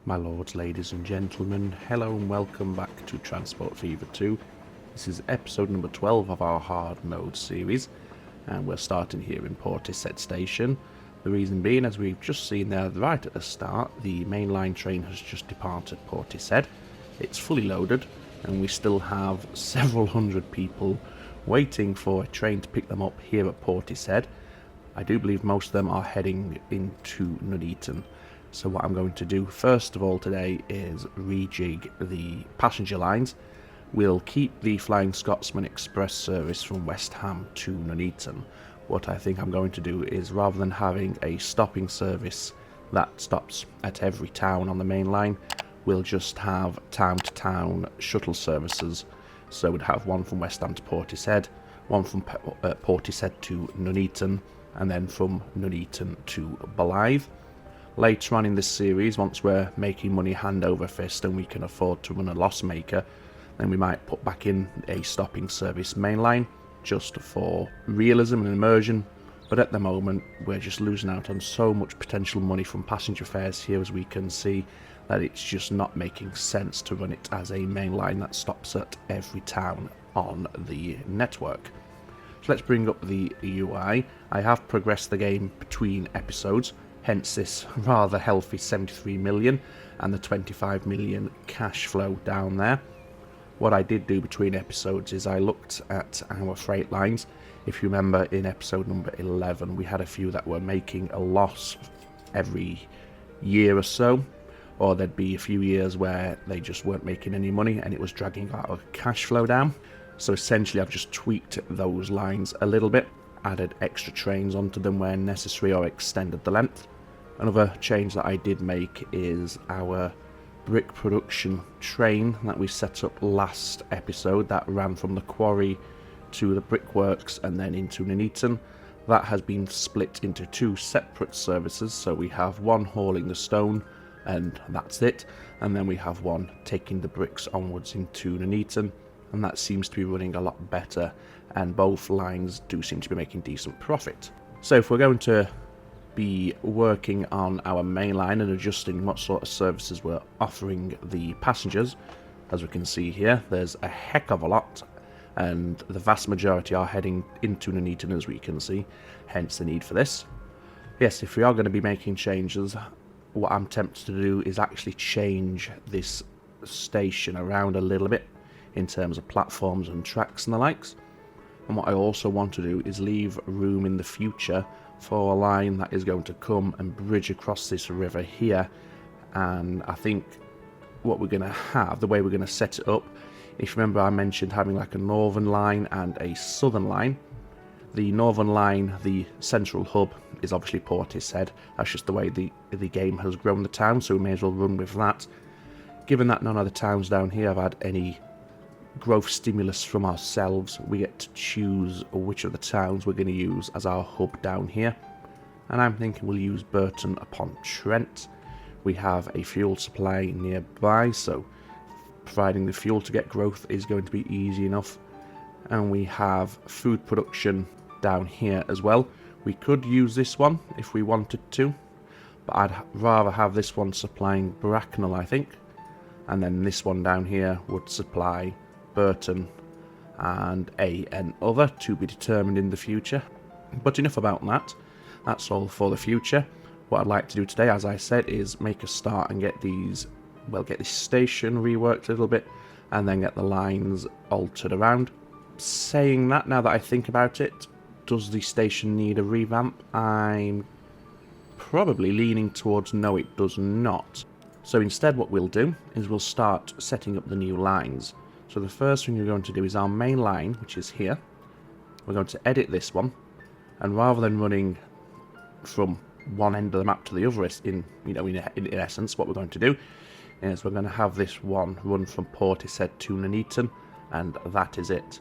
My lords, ladies and gentlemen, hello and welcome back to Transport Fever 2. This is episode number 12 of our hard mode series, and we're starting here in Portishead Station. The reason being, as we've just seen there right at the start, the mainline train has just departed Portishead. It's fully loaded, and we still have several hundred people waiting for a train to pick them up here at Portishead. I do believe most of them are heading into Nuneaton. So what I'm going to do first of all today is rejig the passenger lines. We'll keep the Flying Scotsman Express service from West Ham to Nuneaton. What I think I'm going to do is, rather than having a stopping service that stops at every town on the main line, we'll just have town-to-town shuttle services. So we'd have one from West Ham to Portishead, one from Portishead to Nuneaton, and then from Nuneaton to Blythe. Later on in this series, once we're making money hand over fist and we can afford to run a loss maker, then we might put back in a stopping service mainline just for realism and immersion. But at the moment, we're just losing out on so much potential money from passenger fares here, as we can see, that it's just not making sense to run it as a mainline that stops at every town on the network. So let's bring up the UI. I have progressed the game between episodes, hence this rather healthy 73 million and the 25 million cash flow down there. What I did do between episodes is I looked at our freight lines. If you remember, in episode number 11 we had a few that were making a loss every year or so, or there'd be a few years where they just weren't making any money and it was dragging our cash flow down. So essentially I've just tweaked those lines a little bit, added extra trains onto them where necessary, or extended the length. Another change that I did make is our brick production train that we set up last episode that ran from the quarry to the brickworks and then into Nuneaton. That has been split into two separate services, so we have one hauling the stone and that's it, and then we have one taking the bricks onwards into Nuneaton, and that seems to be running a lot better, and both lines do seem to be making decent profit. So if we're going to be working on our main line and adjusting what sort of services we're offering the passengers, as we can see here, there's a heck of a lot, and the vast majority are heading into Nuneaton, as we can see, hence the need for this. Yes, if we are going to be making changes, what I'm tempted to do is actually change this station around a little bit in terms of platforms and tracks and the likes. And what I also want to do is leave room in the future for a line that is going to come and bridge across this river here. And I think what we're going to have, the way we're going to set it up, if you remember I mentioned having like a northern line and a southern line. The northern line, the central hub, is obviously Portishead. That's just the way the game has grown the town, so we may as well run with that. Given that none of the towns down here have had any growth stimulus from ourselves, we get to choose which of the towns we're going to use as our hub down here, and I'm thinking we'll use Burton upon Trent. We have a fuel supply nearby, so providing the fuel to get growth is going to be easy enough, and we have food production down here as well. We could use this one if we wanted to, but I'd rather have this one supplying Bracknell, I think, and then this one down here would supply Burton and an other to be determined in the future. But enough about that, that's all for the future. What I'd like to do today, as I said, is make a start and get these, well, get this station reworked a little bit and then get the lines altered around. Saying that, now that I think about it, does the station need a revamp? I'm probably leaning towards no, it does not. So instead what we'll do is we'll start setting up the new lines. So the first thing we're going to do is our main line, which is here. We're going to edit this one, and rather than running from one end of the map to the other, in essence, what we're going to do is we're going to have this one run from Portishead to Nuneaton, and that is it.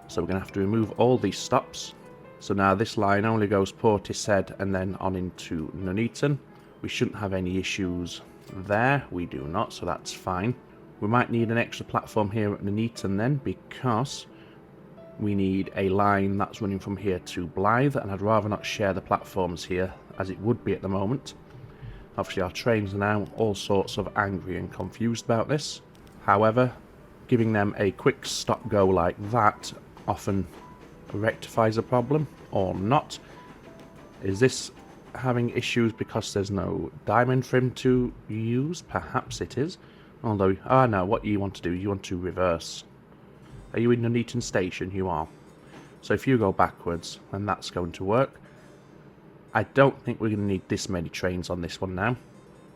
So we're going to have to remove all these stops. So now this line only goes Portishead and then on into Nuneaton. We shouldn't have any issues there. We do not, so that's fine. We might need an extra platform here at Nuneaton then, because we need a line that's running from here to Blythe, and I'd rather not share the platforms here as it would be at the moment. Obviously our trains are now all sorts of angry and confused about this. However, giving them a quick stop go like that often rectifies a problem, or not. Is this having issues because there's no diamond for him to use? Perhaps it is. Although, no, what you want to do, you want to reverse. Are you in Nuneaton Station? You are. So if you go backwards, then that's going to work. I don't think we're going to need this many trains on this one now.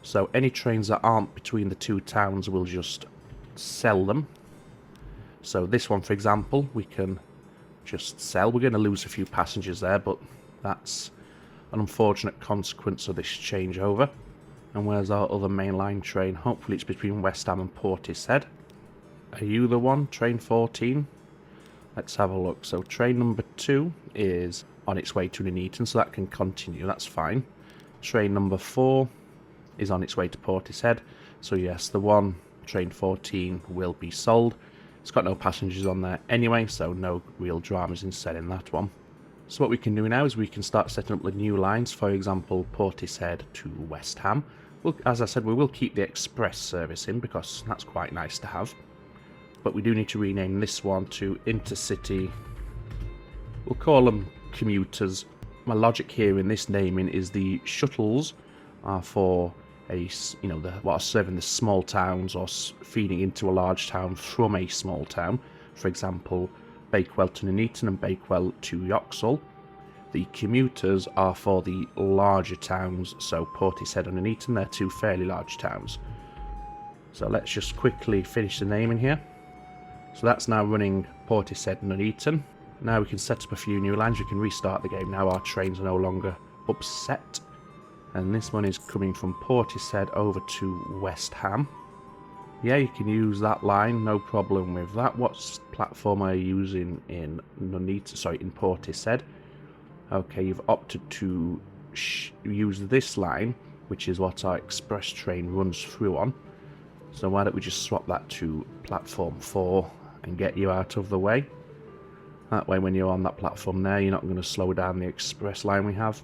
So any trains that aren't between the two towns, we'll just sell them. So this one, for example, we can just sell. We're going to lose a few passengers there, but that's an unfortunate consequence of this changeover. And where's our other mainline train? Hopefully it's between West Ham and Portishead. Are you the one? Train 14? Let's have a look. So train number 2 is on its way to Nuneaton, so that can continue, that's fine. Train number 4 is on its way to Portishead, so yes, the one, train 14, will be sold. It's got no passengers on there anyway, so no real dramas in selling that one. So what we can do now is we can start setting up the new lines, for example, Portishead to West Ham. As I said, we will keep the express service in because that's quite nice to have. But we do need to rename this one to Intercity. We'll call them commuters. My logic here in this naming is the shuttles are for what are serving the small towns or feeding into a large town from a small town. For example, Bakewell to Nuneaton and Bakewell to Yoxall. The commuters are for the larger towns, so Portishead and Nuneaton, they're two fairly large towns. So let's just quickly finish the naming here. So that's now running Portishead and Nuneaton. Now we can set up a few new lines. We can restart the game now. Our trains are no longer upset. And this one is coming from Portishead over to West Ham. Yeah, you can use that line, no problem with that. What platform are you using in in Portishead? Okay, you've opted to use this line, which is what our express train runs through on. So why don't we just swap that to platform 4 and get you out of the way. That way when you're on that platform there, you're not going to slow down the express line we have.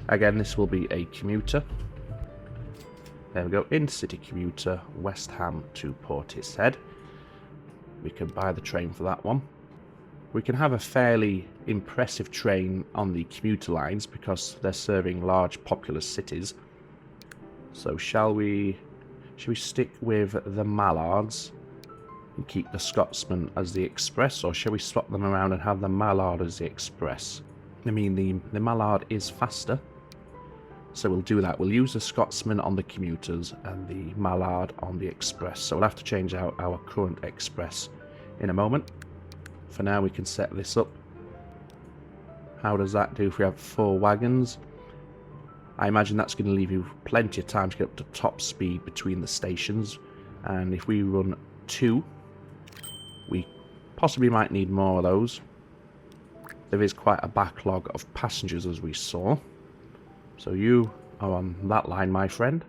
Again, this will be a commuter. There we go, Intercity commuter, West Ham to Portishead. We can buy the train for that one. We can have a fairly impressive train on the commuter lines because they're serving large populous cities. So should we stick with the Mallards and keep the Scotsman as the express, or shall we swap them around and have the Mallard as the express? I mean, the Mallard is faster, so we'll do that. We'll use the Scotsman on the commuters and the Mallard on the express. So we'll have to change out our current express in a moment. For now, we can set this up. How does that do if we have 4 wagons? I imagine that's going to leave you plenty of time to get up to top speed between the stations. And if we run 2, we possibly might need more of those. There is quite a backlog of passengers, as we saw. So you are on that line, my friend.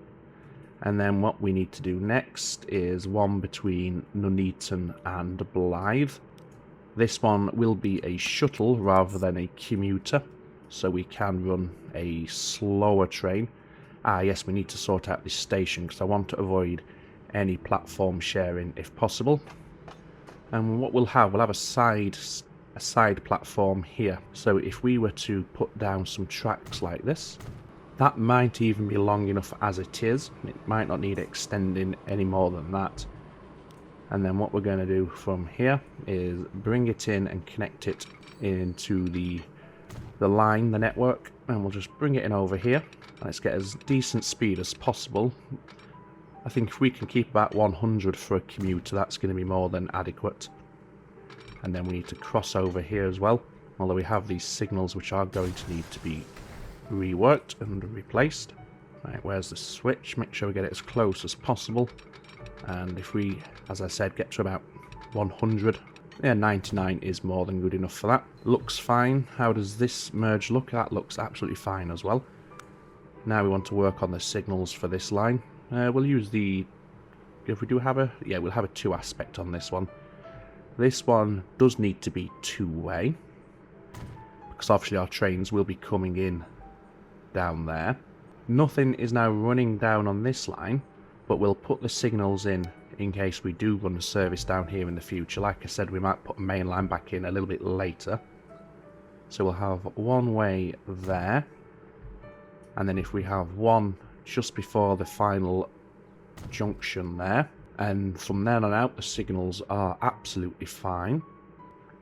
And then what we need to do next is one between Nuneaton and Blythe. This one will be a shuttle rather than a commuter, so we can run a slower train. Yes, we need to sort out this station because I want to avoid any platform sharing if possible. And what we'll have a side platform here. So if we were to put down some tracks like this, that might even be long enough as it is. It might not need extending any more than that. And then what we're going to do from here is bring it in and connect it into the line, the network, and we'll just bring it in over here. Let's get as decent speed as possible. I think if we can keep about 100 for a commuter, that's going to be more than adequate. And then we need to cross over here as well, although we have these signals which are going to need to be reworked and replaced. Right, where's the switch? Make sure we get it as close as possible. And if we, as I said, get to about 100, yeah, 99 is more than good enough for that. Looks fine. How does this merge look? That looks absolutely fine as well. Now we want to work on the signals for this line. We'll use the, if we do have a, yeah, we'll have a 2 aspect on this one. This one does need to be 2-way, because obviously our trains will be coming in down there. Nothing is now running down on this line, but we'll put the signals in case we do run a service down here in the future. Like I said, we might put a main line back in a little bit later. So we'll have one way there, and then if we have one just before the final junction there, and from then on out the signals are absolutely fine.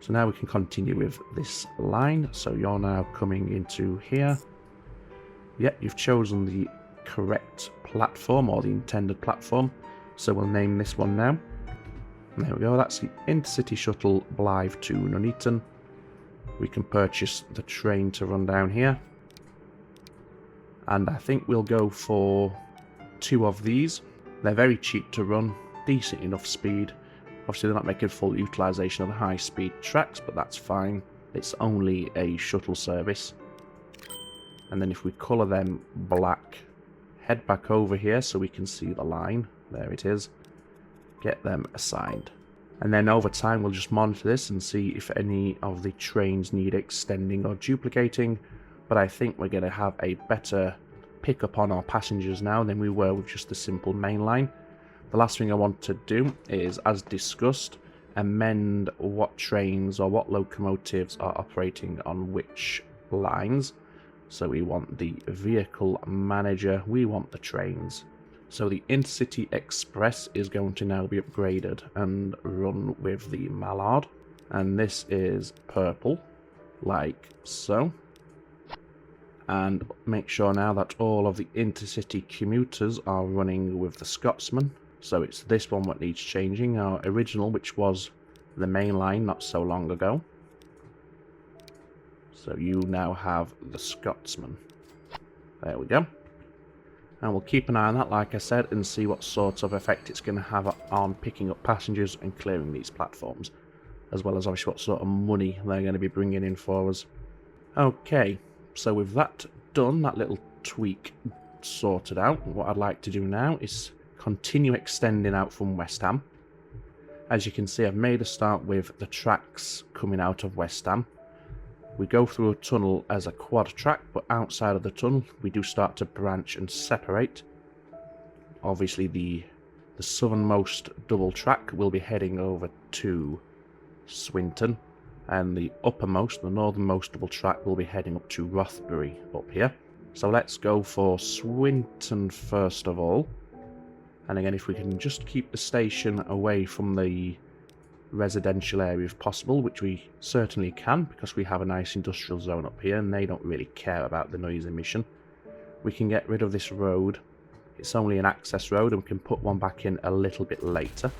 So now we can continue with this line. So you're now coming into here. Yep, you've chosen the correct platform, or the intended platform, so we'll name this one now. And there we go, that's the Intercity Shuttle Blythe to Nuneaton. We can purchase the train to run down here, and I think we'll go for 2 of these. They're very cheap to run, decent enough speed. Obviously they're not making full utilisation of the high speed tracks, but that's fine. It's only a shuttle service. And then if we colour them black, head back over here so we can see the line. There it is. Get them assigned. And then over time we'll just monitor this and see if any of the trains need extending or duplicating. But I think we're going to have a better pickup on our passengers now than we were with just the simple main line. The last thing I want to do is, as discussed, amend what trains or what locomotives are operating on which lines. So we want the vehicle manager, we want the trains. So the Intercity Express is going to now be upgraded and run with the Mallard. And this is purple, like so. And make sure now that all of the Intercity commuters are running with the Scotsman. So it's this one what needs changing, our original, which was the main line not so long ago. So you now have the Scotsman. There we go. And we'll keep an eye on that, like I said, and see what sort of effect it's going to have on picking up passengers and clearing these platforms. As well as obviously what sort of money they're going to be bringing in for us. Okay, so with that done, that little tweak sorted out, what I'd like to do now is continue extending out from West Ham. As you can see, I've made a start with the tracks coming out of West Ham. We go through a tunnel as a quad track, but outside of the tunnel we do start to branch and separate. Obviously the southernmost double track will be heading over to Swinton, and the uppermost, the northernmost double track will be heading up to Rothbury up here. So let's go for Swinton first of all. And again, if we can just keep the station away from the residential area if possible, which we certainly can because we have a nice industrial zone up here and they don't really care about the noise emission. We can get rid of this road. It's only an access road and we can put one back in a little bit later.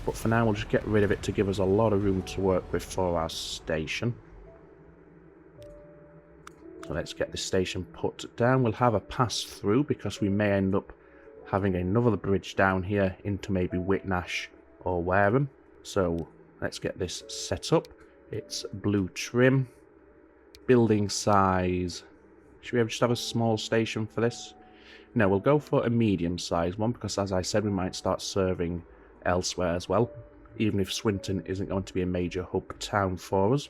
But for now we'll just get rid of it to give us a lot of room to work with for our station. So let's get this station put down. We'll have a pass through because we may end up having another bridge down here into maybe Whitnash or Wareham. So let's get this set up. It's blue trim. Building size. Should we just have a small station for this? No, we'll go for a medium sized one because, as I said, we might start serving elsewhere as well, even if Swinton isn't going to be a major hub town for us.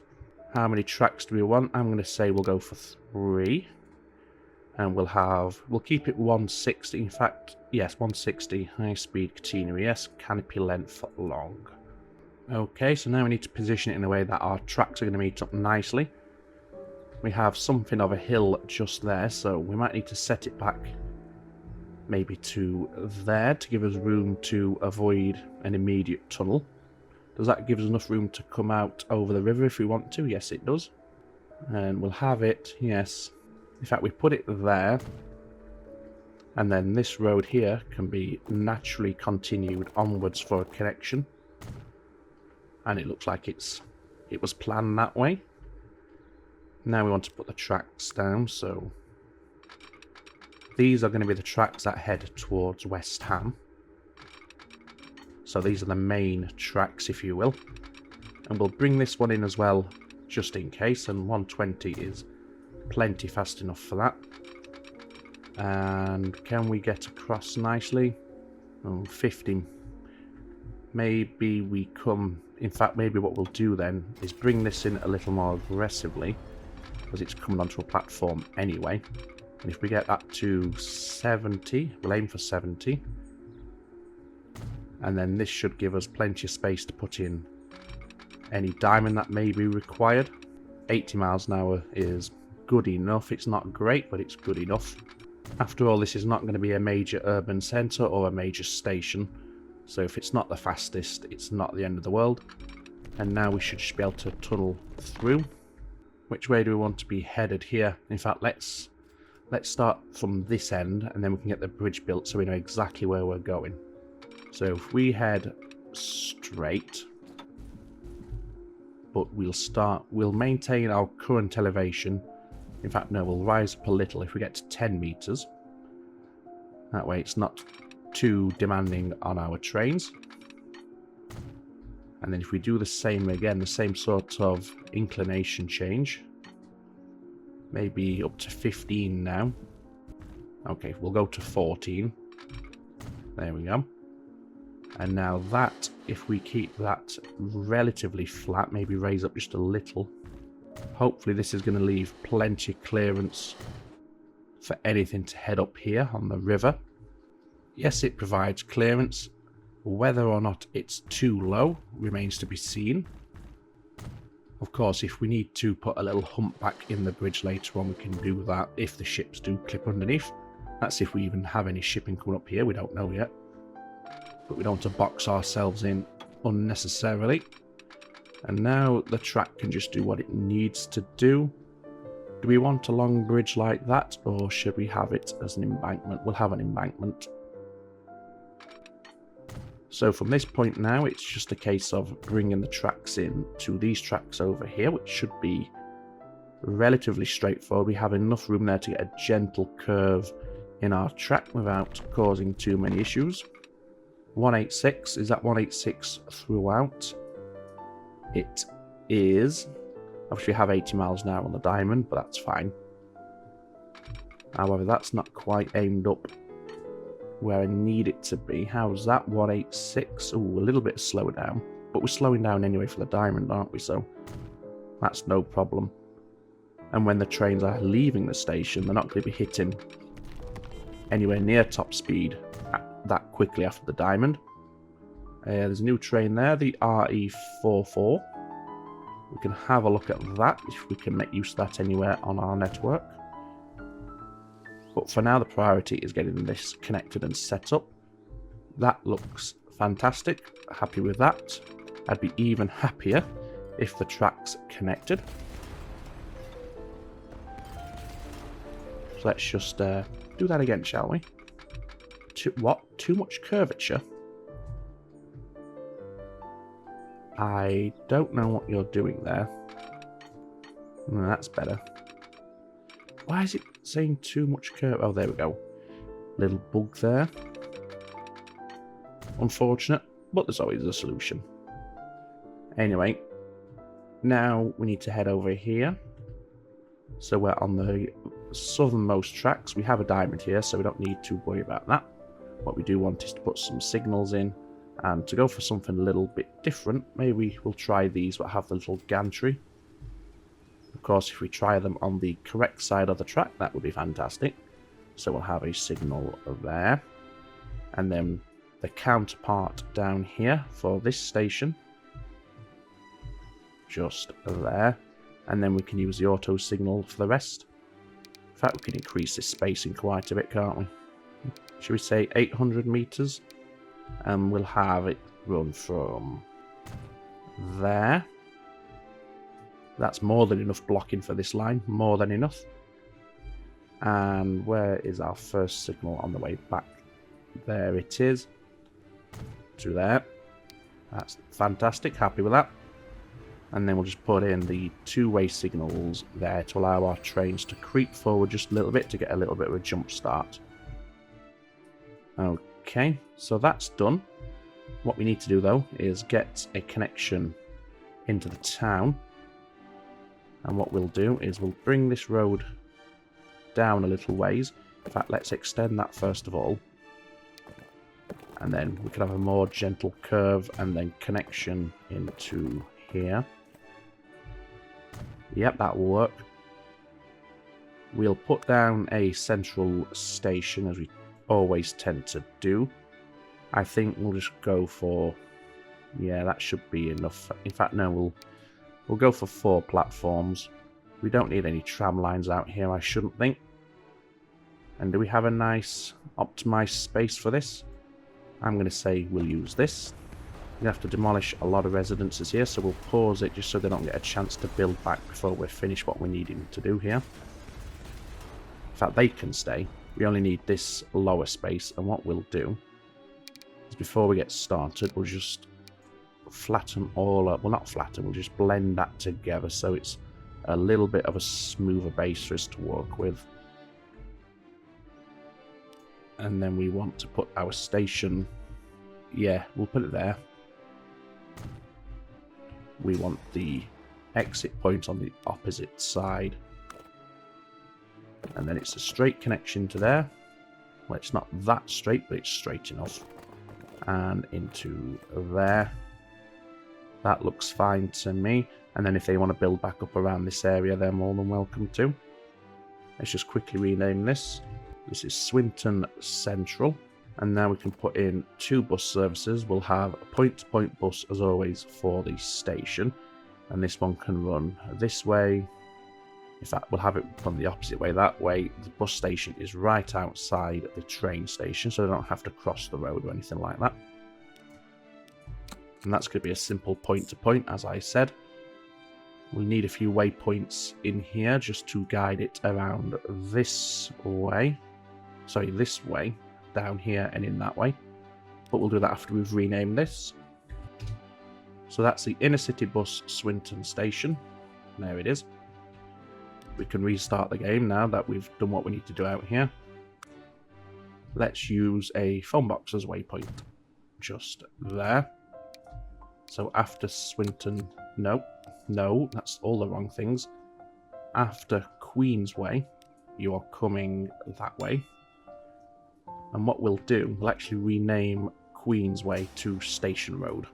How many tracks do we want? I'm going to say we'll go for 3. And we'll keep it 160, in fact, yes, 160, high speed catenary, yes, canopy length long. Okay, so now we need to position it in a way that our tracks are going to meet up nicely. We have something of a hill just there, so we might need to set it back maybe to there to give us room to avoid an immediate tunnel. Does that give us enough room to come out over the river if we want to? Yes, it does. And we'll have it, yes. In fact, we put it there, and then this road here can be naturally continued onwards for a connection. And it looks like it was planned that way. Now we want to put the tracks down, so these are going to be the tracks that head towards West Ham. So these are the main tracks, if you will. And we'll bring this one in as well, just in case, and 120 is plenty fast enough for that. And can we get across nicely? Oh, 50. Maybe we come... In fact, maybe what we'll do then is bring this in a little more aggressively, because it's coming onto a platform anyway. And if we get that to 70, we'll aim for 70. And then this should give us plenty of space to put in any diamond that may be required. 80 miles an hour is good enough. It's not great, but it's good enough. After all, this is not going to be a major urban centre or a major station. So if it's not the fastest, it's not the end of the world. And now we should just be able to tunnel through. Which way do we want to be headed here? In fact, let's start from this end, and then we can get the bridge built so we know exactly where we're going. So if we head straight, but we'll maintain our current elevation. In fact, no, we'll rise up a little if we get to 10 meters. That way it's not too demanding on our trains. And then if we do the same again, the same sort of inclination change, maybe up to 15 now. Okay, we'll go to 14. There we go. And now that, if we keep that relatively flat, maybe raise up just a little, hopefully this is going to leave plenty of clearance for anything to head up here on the river. Yes, it provides clearance. Whether or not it's too low remains to be seen. Of course, if we need to put a little hump back in the bridge later on, we can do that if the ships do clip underneath. That's if we even have any shipping coming up here, we don't know yet. But we don't want to box ourselves in unnecessarily. And now the track can just do what it needs to do. Do we want a long bridge like that, or should we have it as an embankment? We'll have an embankment. So from this point now, it's just a case of bringing the tracks in to these tracks over here, which should be relatively straightforward. We have enough room there to get a gentle curve in our track without causing too many issues. 186, is that 186 throughout? It is. Obviously we have 80 miles an hour on the diamond, but that's fine. However, that's not quite aimed up where I need it to be. How's that? 186. Ooh, a little bit slower down. But we're slowing down anyway for the diamond, aren't we? So that's no problem. And when the trains are leaving the station, they're not going to be hitting anywhere near top speed that quickly after the diamond. There's a new train there, the RE44. We can have a look at that if we can make use of that anywhere on our network. But for now, the priority is getting this connected and set up. That looks fantastic. Happy with that. I'd be even happier if the track's connected. So let's just do that again, shall we? What? Too much curvature? I don't know what you're doing there. No, that's better. Why is it saying too much curve? Oh, there we go. Little bug there. Unfortunate, but there's always a solution. Anyway, now we need to head over here. So we're on the southernmost tracks. We have a diamond here, so we don't need to worry about that. What we do want is to put some signals in, and to go for something a little bit different, maybe we'll try these but have the little gantry. Of course, if we try them on the correct side of the track, that would be fantastic. So we'll have a signal there. And then the counterpart down here for this station. Just there. And then we can use the auto signal for the rest. In fact, we can increase this spacing quite a bit, can't we? Should we say 800 meters? And we'll have it run from there. That's more than enough blocking for this line. More than enough. And where is our first signal on the way back? There it is. To there. That's fantastic. Happy with that. And then we'll just put in the two-way signals there to allow our trains to creep forward just a little bit to get a little bit of a jump start. Okay, so that's done. What we need to do though is get a connection into the town. And what we'll do is we'll bring this road down a little ways. In fact, let's extend that first of all. And then we can have a more gentle curve and then connection into here. Yep, that will work. We'll put down a central station, as we always tend to do. I think we'll just go for... yeah, that should be enough. In fact, no, we'll go for 4 platforms. We don't need any tram lines out here, I shouldn't think. And do we have a nice optimized space for this? I'm going to say we'll use this. We have to demolish a lot of residences here, so we'll pause it just so they don't get a chance to build back before we're finished what we need them to do here. In fact, they can stay. We only need this lower space, and what we'll do is before we get started, we'll just flatten all up. Well, not flatten, we'll just blend that together so it's a little bit of a smoother base for us to work with. And then we want to put our station, yeah, we'll put it there. We want the exit point on the opposite side. And then it's a straight connection to there. Well, it's not that straight, but it's straight enough. And into there. That looks fine to me. And then if they want to build back up around this area, they're more than welcome to. Let's just quickly rename this. This is Swinton Central. And now we can put in 2 bus services. We'll have a point-to-point bus, as always, for the station. And this one can run this way. In fact, we'll have it run the opposite way. That way, the bus station is right outside the train station, so they don't have to cross the road or anything like that. And that's going to be a simple point-to-point, as I said. We need a few waypoints in here just to guide it around this way. Sorry, this way. Down here and in that way. But we'll do that after we've renamed this. So that's the Inner City Bus Swinton Station. There it is. We can restart the game now that we've done what we need to do out here. Let's use a phone box as waypoint. Just there. So after Swinton... No, that's all the wrong things. After Queensway, you are coming that way. And what we'll do, we'll actually rename Queensway to Station Road.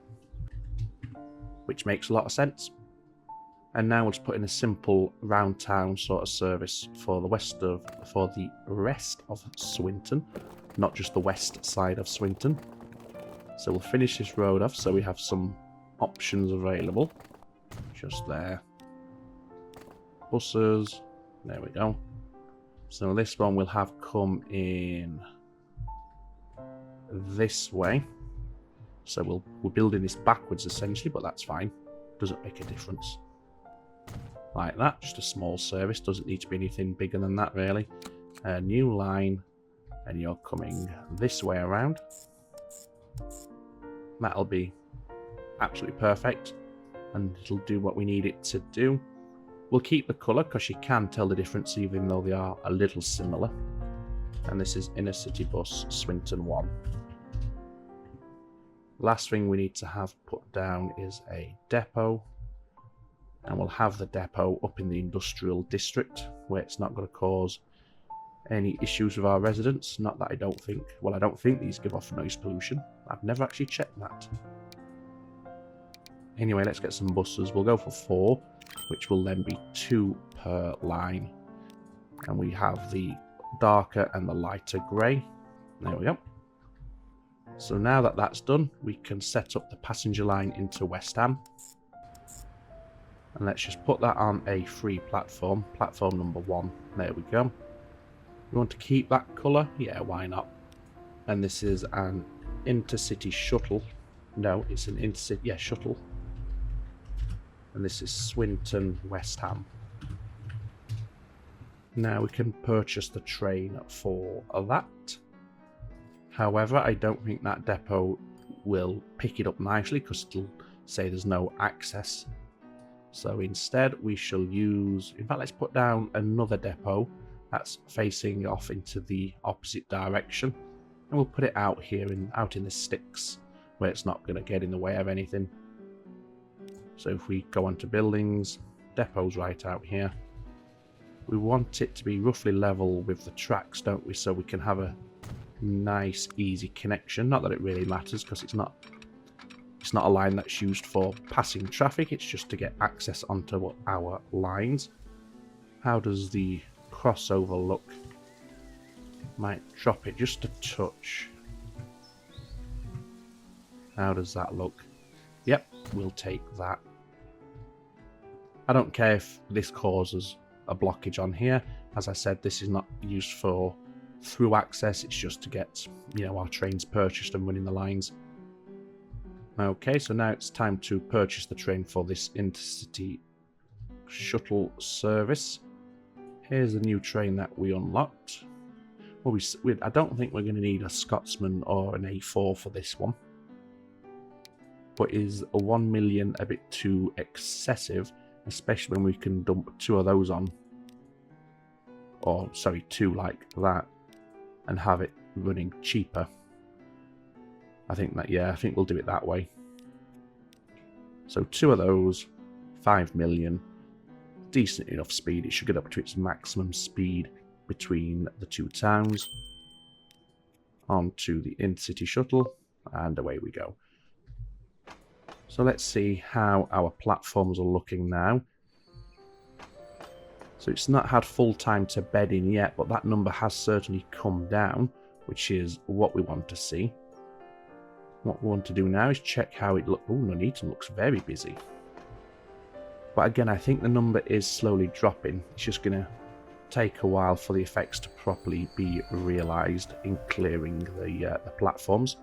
Which makes a lot of sense. And now we'll just put in a simple round town sort of service for the rest of Swinton, not just the west side of Swinton. So we'll finish this road off so we have some options available. Just there. Buses. There we go. So this one will have come in this way. So we're building this backwards essentially, but that's fine. Doesn't make a difference. Like that, just a small service. Doesn't need to be anything bigger than that really. A new line, and you're coming this way around. That'll be absolutely perfect, and it'll do what we need it to do. We'll keep the colour because you can tell the difference even though they are a little similar. And this is Inner City Bus Swinton 1. Last thing we need to have put down is a depot. And we'll have the depot up in the industrial district where it's not going to cause any issues with our residents. Not that I don't think... well, I don't think these give off noise pollution. I've never actually checked that. Anyway, let's get some buses. We'll go for 4, which will then be 2 per line. And we have the darker and the lighter grey. There we go. So now that that's done, we can set up the passenger line into West Ham. And let's just put that on a free platform. Platform number 1. There we go. We want to keep that colour? Yeah, why not? And this is an intercity shuttle. No, it's an intercity... yeah, shuttle. And this is Swinton, West Ham. Now we can purchase the train for that. However, I don't think that depot will pick it up nicely because it'll say there's no access. So instead we shall use... in fact, let's put down another depot that's facing off into the opposite direction. And we'll put it out here, out in the sticks, where it's not going to get in the way of anything. So if we go on to buildings, depot's right out here. We want it to be roughly level with the tracks, don't we? So we can have a nice, easy connection. Not that it really matters, because it's not a line that's used for passing traffic. It's just to get access onto our lines. How does the crossover look. Might drop it just a touch. How does that look? Yep, we'll take that. I don't care if this causes a blockage on here. As I said, this is not used for through access, it's just to get, you know, our trains purchased and running the lines. Okay, so now it's time to purchase the train for this intercity shuttle service. Here's the new train that we unlocked. Well, I don't think we're going to need a Scotsman or an A4 for this one. But is a 1 million a bit too excessive, especially when we can dump 2 of those on? Or, sorry, 2 like that, and have it running cheaper. I think that, yeah, I think we'll do it that way. So 2 of those, 5 million, decent enough speed. It should get up to its maximum speed between the 2 towns. Onto the intercity shuttle, and away we go. So let's see how our platforms are looking now. So it's not had full time to bed in yet, but that number has certainly come down, which is what we want to see. What we want to do now is check how it looks. Oh, Nuneaton looks very busy. But again, I think the number is slowly dropping. It's just going to take a while for the effects to properly be realised in clearing the platforms.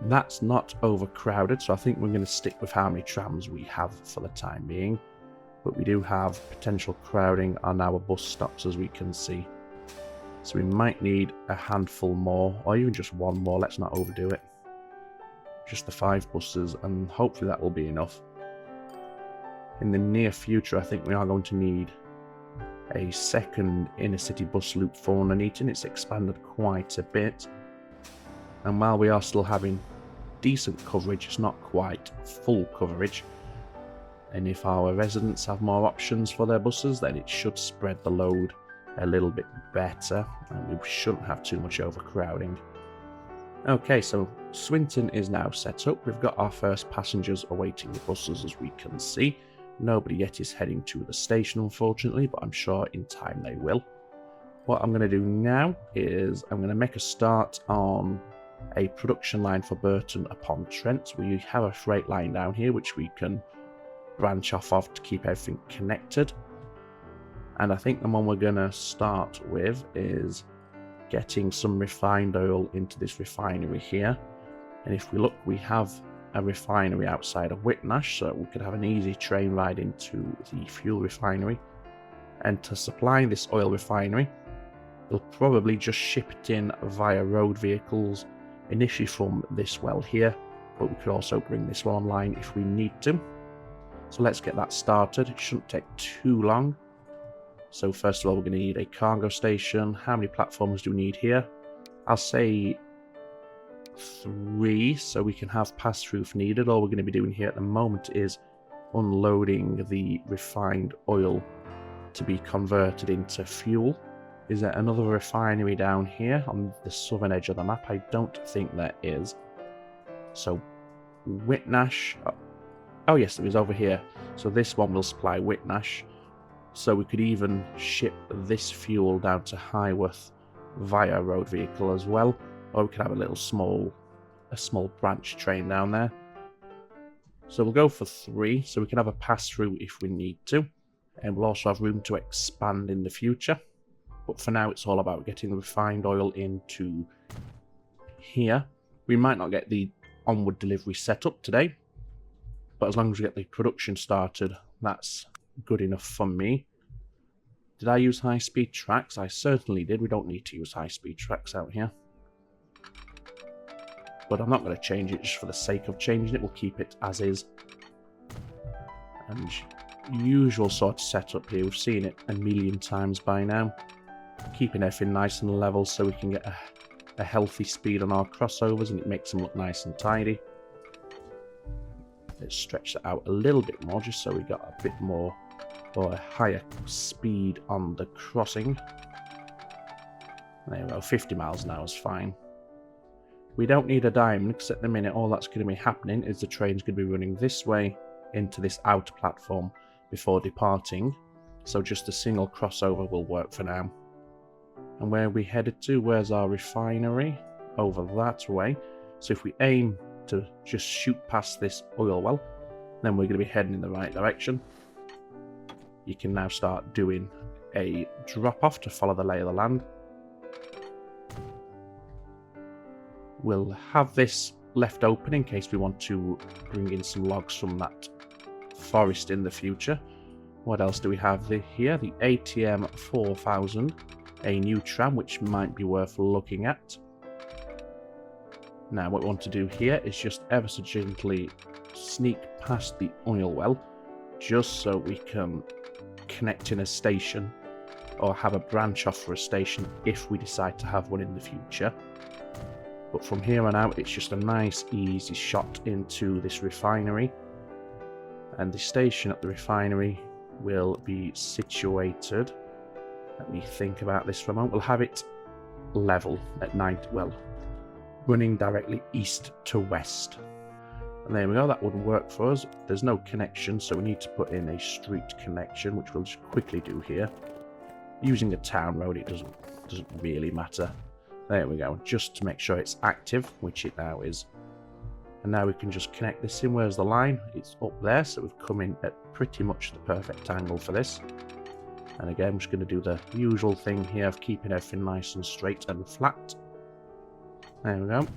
That's not overcrowded, so I think we're going to stick with how many trams we have for the time being. But we do have potential crowding on our bus stops, as we can see. So we might need a handful more, or even just 1 more. Let's not overdo it. Just the 5 buses, and hopefully that will be enough. In the near future, I think we are going to need a second inner city bus loop for Nuneaton. It's expanded quite a bit. And while we are still having decent coverage, it's not quite full coverage. And if our residents have more options for their buses, then it should spread the load a little bit better, and we shouldn't have too much overcrowding. Okay, so Swinton is now set up. We've got our first passengers awaiting the buses, as we can see. Nobody yet is heading to the station, unfortunately, but I'm sure in time they will. What I'm going to do now is I'm going to make a start on a production line for Burton upon Trent. We have a freight line down here which we can branch off of to keep everything connected. And I think the one we're going to start with is getting some refined oil into this refinery here. And if we look, we have a refinery outside of Whitnash, so we could have an easy train ride into the fuel refinery. And to supply this oil refinery, we'll probably just ship it in via road vehicles, initially from this well here, but we could also bring this one online if we need to. So let's get that started. It shouldn't take too long. So first of all, we're going to need a cargo station. How many platforms do we need here? I'll say 3, so we can have pass-through if needed. All we're going to be doing here at the moment is unloading the refined oil to be converted into fuel. Is there another refinery down here on the southern edge of the map? I don't think there is. So Whitnash. Oh yes, it was over here. So this one will supply Whitnash. So we could even ship this fuel down to Highworth via road vehicle as well. Or we could have a small branch train down there. So we'll go for 3, so we can have a pass-through if we need to. And we'll also have room to expand in the future. But for now, it's all about getting the refined oil into here. We might not get the onward delivery set up today, but as long as we get the production started, that's good enough for me. Did I use high-speed tracks? I certainly did. We don't need to use high-speed tracks out here. But I'm not going to change it just for the sake of changing it. We'll keep it as is. And usual sort of setup here. We've seen it a million times by now. Keeping everything nice and level so we can get a healthy speed on our crossovers, and it makes them look nice and tidy. Let's stretch that out a little bit more just so we got a bit more or a higher speed on the crossing. There we go, 50 miles an hour is fine. We don't need a diamond because at the minute all that's going to be happening is the train's going to be running this way into this outer platform before departing. so just a single crossover will work for now. And where are we headed to? Where's our refinery? Over that way. So if we aim to just shoot past this oil well, then we're going to be heading in the right direction. You can now start doing a drop off to follow the lay of the land. We'll have this left open in case we want to bring in some logs from that forest in the future. What else do we have here? The ATM 4000, a new tram which might be worth looking at. Now what we want to do here is just ever so gently sneak past the oil well, just so we can connect in a station or have a branch off for a station if we decide to have one in the future. But from here on out, it's just a nice easy shot into this refinery, and the station at the refinery will be situated, let me think about this for a moment, we'll have it level at 90, well, running directly east to west. And there we go, that wouldn't work for us. There's no connection, so we need to put in a street connection, which we'll just quickly do here. Using a town road, it doesn't really matter. There we go, just to make sure it's active, which it now is. And now we can just connect this in. Where's the line? It's up there, so we've come in at pretty much the perfect angle for this. And again, I'm just going to do the usual thing here of keeping everything nice and straight and flat. There we go.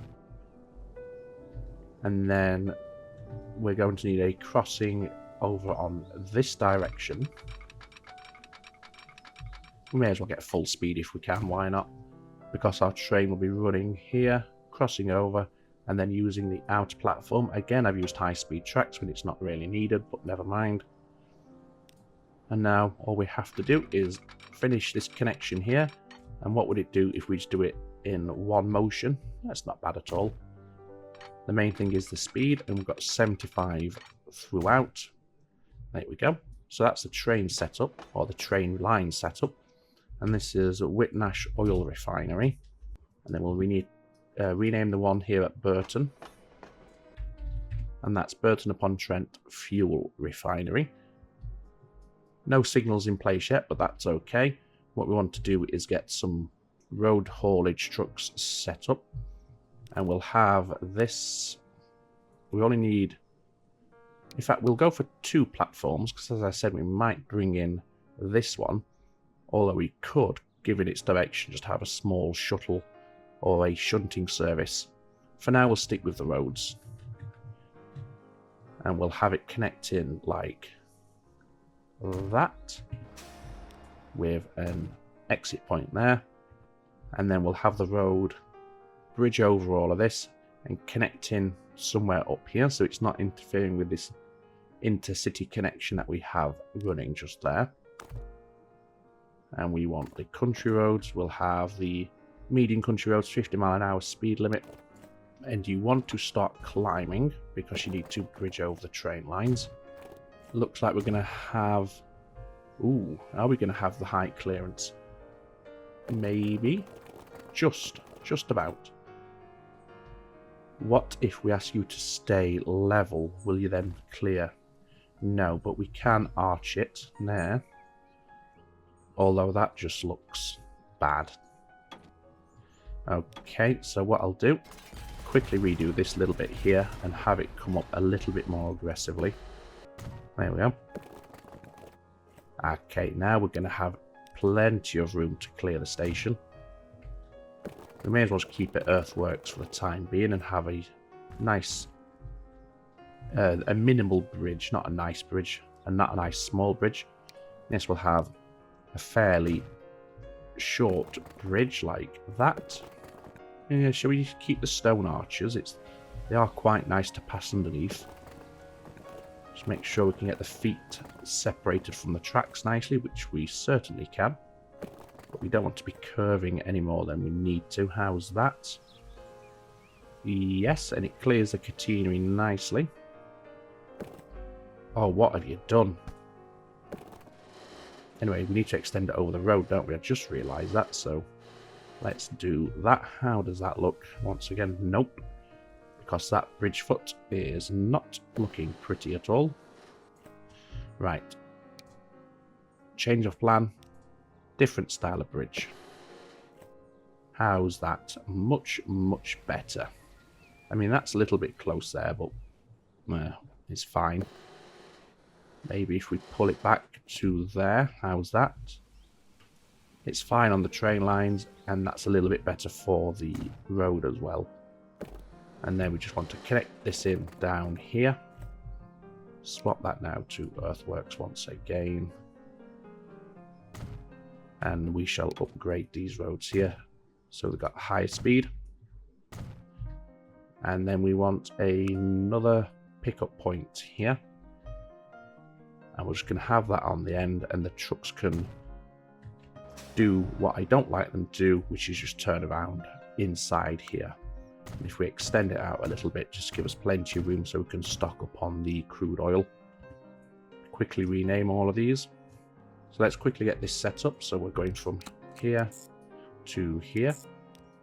And then we're going to need a crossing over on this direction. We may as well get full speed if we can, why not? Because our train will be running here, crossing over, and then using the outer platform. Again, I've used high-speed tracks when it's not really needed, but never mind. And now all we have to do is finish this connection here. And what would it do if we just do it in one motion? That's not bad at all. The main thing is the speed, and we've got 75 throughout. There we go. So that's the train setup, or the train line setup. And this is Whitnash Oil Refinery. And then we'll rename the one here at Burton. And that's Burton upon Trent Fuel Refinery. No signals in place yet, but that's okay. What we want to do is get some road haulage trucks set up. And we'll have this. We only need, in fact, we'll go for 2 platforms, because as I said, we might bring in this one. Although we could, given its direction, just have a small shuttle or a shunting service. For now, we'll stick with the roads. And we'll have it connect in like that, with an exit point there. And then we'll have the road bridge over all of this and connect in somewhere up here, so it's not interfering with this intercity connection that we have running just there. And we want the country roads. We'll have the median country roads, 50 mile an hour speed limit. And you want to start climbing because you need to bridge over the train lines. Looks like we're going to have... Ooh, are we going to have the height clearance? Maybe. Just about. What if we ask you to stay level? Will you then clear? No, but we can arch it there. Although that just looks bad. Okay, so what I'll do, quickly redo this little bit here and have it come up a little bit more aggressively. There we go. Okay, now we're going to have plenty of room to clear the station. We may as well just keep it earthworks for the time being and have a nice, a minimal bridge, not a nice bridge, and not a nice small bridge. Yes, we'll have a fairly short bridge like that. Yeah, shall we keep the stone arches? They are quite nice to pass underneath. Just make sure we can get the feet separated from the tracks nicely, which we certainly can. But we don't want to be curving any more than we need to. How's that? Yes, and it clears the catenary nicely. Oh, what have you done? Anyway, we need to extend it over the road, don't we? I just realised that, so let's do that. How does that look? Once again, nope. Because that bridge foot is not looking pretty at all. Right. change of plan, different style of bridge. How's that? Much, much better. I mean, that's a little bit close there, but it's fine. Maybe if we pull it back to there, how's that? It's fine on the train lines, and that's a little bit better for the road as well. And then we just want to connect this in down here. Swap that now to earthworks once again. And we shall upgrade these roads here so they've got higher speed. And then we want another pickup point here. And we're just going to have that on the end, and the trucks can do what I don't like them to do, which is just turn around inside here. And if we extend it out a little bit, just give us plenty of room so we can stock up on the crude oil. Quickly rename all of these. So let's quickly get this set up. So we're going from here to here.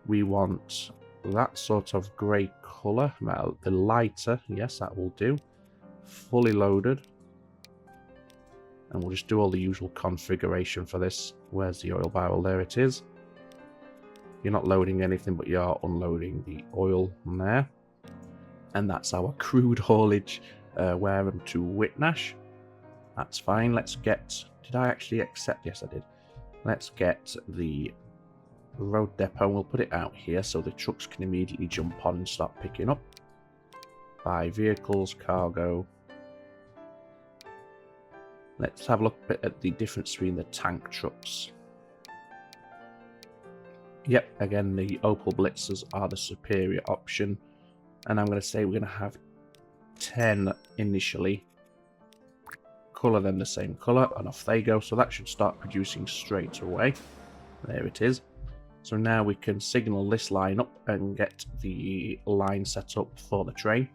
We want that sort of grey colour. Well, the lighter, yes, that will do. Fully loaded. And we'll just do all the usual configuration for this. Where's the oil barrel? There it is. You're not loading anything, but you are unloading the oil from there. And that's our crude haulage, Wareham to Whitnash. That's fine. Let's get... Did I actually accept? Yes, I did. Let's get the road depot. We'll put it out here so the trucks can immediately jump on and start picking up. Buy vehicles, cargo. Let's have a look at the difference between the tank trucks. Yep, again, the Opel Blitzers are the superior option. And I'm going to say we're going to have 10 initially. Colour them the same colour, and off they go. So that should start producing straight away. There it is. So now we can signal this line up and get the line set up for the train.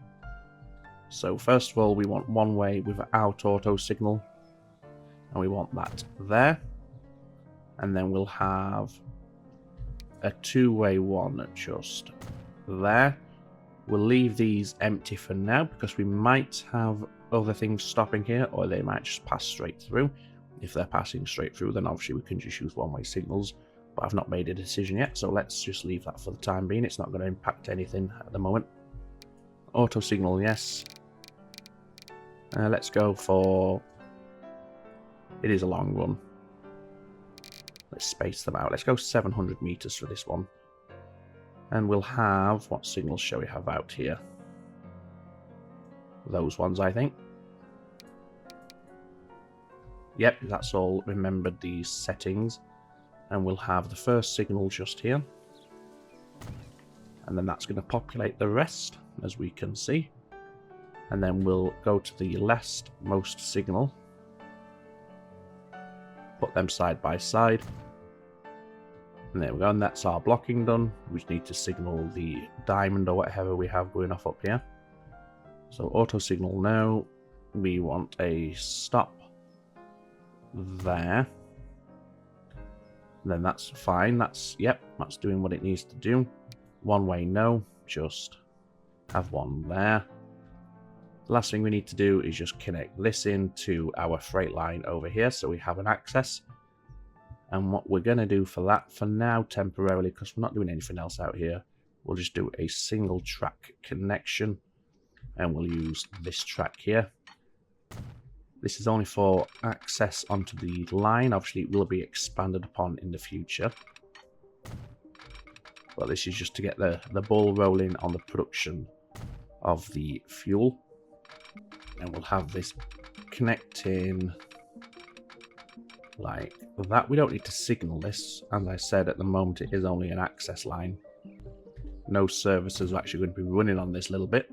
So first of all, we want one way without auto signal. And we want that there. And then we'll have a two-way one just there. We'll leave these empty for now because we might have other things stopping here, or they might just pass straight through. If they're passing straight through, then obviously we can just use one-way signals, but I've not made a decision yet, so let's just leave that for the time being. It's not going to impact anything at the moment. Auto signal, yes. Let's go for... It is a long one. Let's space them out. Let's go 700 meters for this one. And we'll have... What signals shall we have out here? Those ones, I think. Yep, that's all. Remembered these settings. And we'll have the first signal just here. And then that's going to populate the rest, as we can see. And then we'll go to the leftmost signal. Put them side by side. And there we go, and that's our blocking done. We just need to signal the diamond or whatever we have going off up here. So auto signal now. We want a stop there. And then that's fine. That's, yep, that's doing what it needs to do. One way, no. Just have one there. The last thing we need to do is just connect this into our freight line over here so we have an access. And what we're going to do for that, for now, temporarily, because we're not doing anything else out here, we'll just do a single track connection. And we'll use this track here. This is only for access onto the line. Obviously, it will be expanded upon in the future. But this is just to get the ball rolling on the production of the fuel. And we'll have this connecting like that. We don't need to signal this. As I said, at the moment, it is only an access line. No services are actually going to be running on this little bit.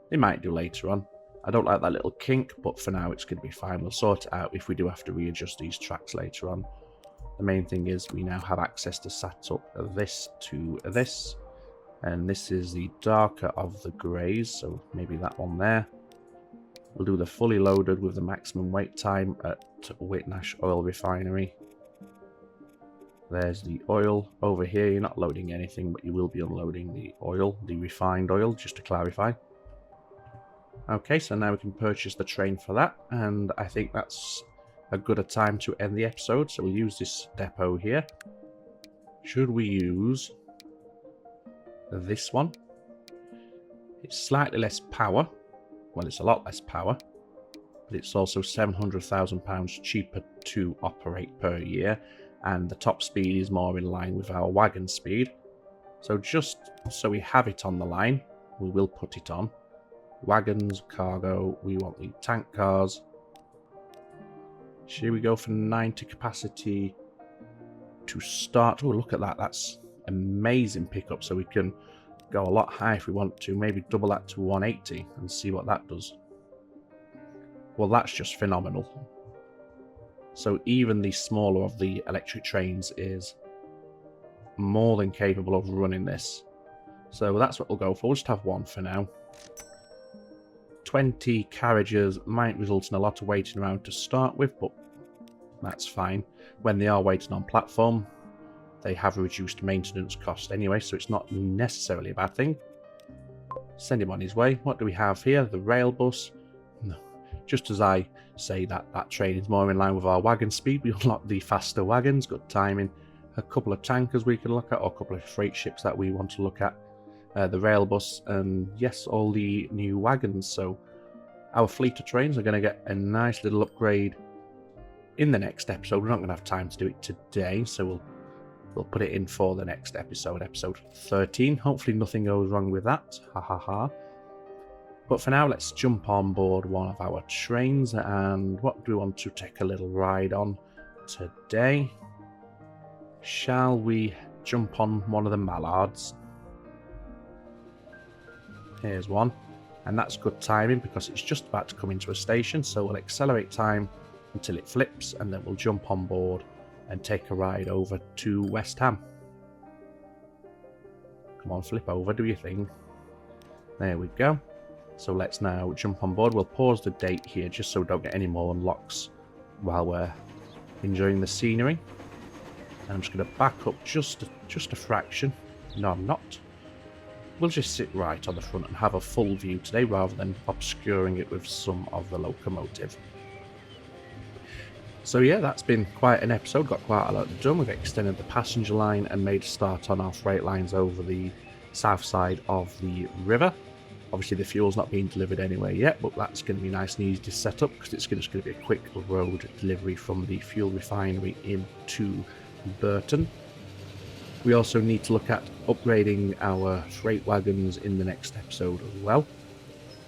They might do later on. I don't like that little kink, but for now it's going to be fine. We'll sort it out if we do have to readjust these tracks later on. The main thing is we now have access to set up this to this. And this is the darker of the greys, so maybe that one there. We'll do the fully loaded with the maximum wait time at Whitnash Oil Refinery. There's the oil. Over here you're not loading anything, but you will be unloading the oil, the refined oil, just to clarify. Okay, so now we can purchase the train for that, and I think that's a good a time to end the episode, so we'll use this depot here. Should we use this one? It's slightly less power. Well, it's a lot less power, but it's also £700,000 cheaper to operate per year, and the top speed is more in line with our wagon speed. So just so we have it on the line, we will put it on. Wagons, cargo, we want the tank cars. Should we go for 90 capacity to start? Oh, look at that. That's amazing pickup. So we can go a lot higher if we want to. Maybe double that to 180 and see what that does. Well, that's just phenomenal. So even the smaller of the electric trains is more than capable of running this. So that's what we'll go for. We'll just have one for now. 20 carriages might result in a lot of waiting around to start with, but that's fine. When they are waiting on platform, they have a reduced maintenance cost anyway, so it's not necessarily a bad thing. Send him on his way. What do we have here? The rail bus. No. Just as I say that train is more in line with our wagon speed, we unlock the faster wagons. Good timing. A couple of tankers we can look at, or a couple of freight ships that we want to look at. The rail bus, and yes, all the new wagons. So our fleet of trains are going to get a nice little upgrade in the next episode. We're not going to have time to do it today, so we'll put it in for the next episode, episode 13. Hopefully nothing goes wrong with that. Ha ha ha. But for now, let's jump on board one of our trains. And what do we want to take a little ride on today? Shall we jump on one of the mallards? Here's one, and that's good timing because it's just about to come into a station, so we'll accelerate time until it flips, and then we'll jump on board and take a ride over to West Ham. Come on, flip over, do your thing. There we go. So let's now jump on board. We'll pause the date here just so we don't get any more unlocks while we're enjoying the scenery. And I'm just going to back up just a fraction. No, I'm not. We'll just sit right on the front and have a full view today rather than obscuring it with some of the locomotive. So yeah, that's been quite an episode, got quite a lot done. We've extended the passenger line and made a start on our freight lines over the south side of the river. Obviously the fuel's not being delivered anywhere yet, but that's going to be nice and easy to set up because it's just going to be a quick road delivery from the fuel refinery into Burton. We also need to look at upgrading our freight wagons in the next episode as well.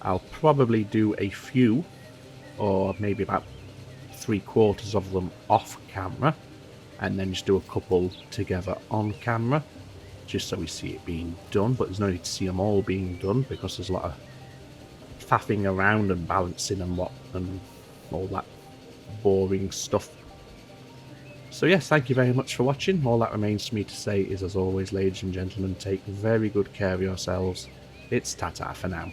I'll probably do a few, or maybe about 3/4 of them off camera, and then just do a couple together on camera, just so we see it being done. But there's no need to see them all being done because there's a lot of faffing around and balancing and all that boring stuff. So yes, thank you very much for watching. All that remains for me to say is, as always, ladies and gentlemen, take very good care of yourselves. It's ta-ta for now.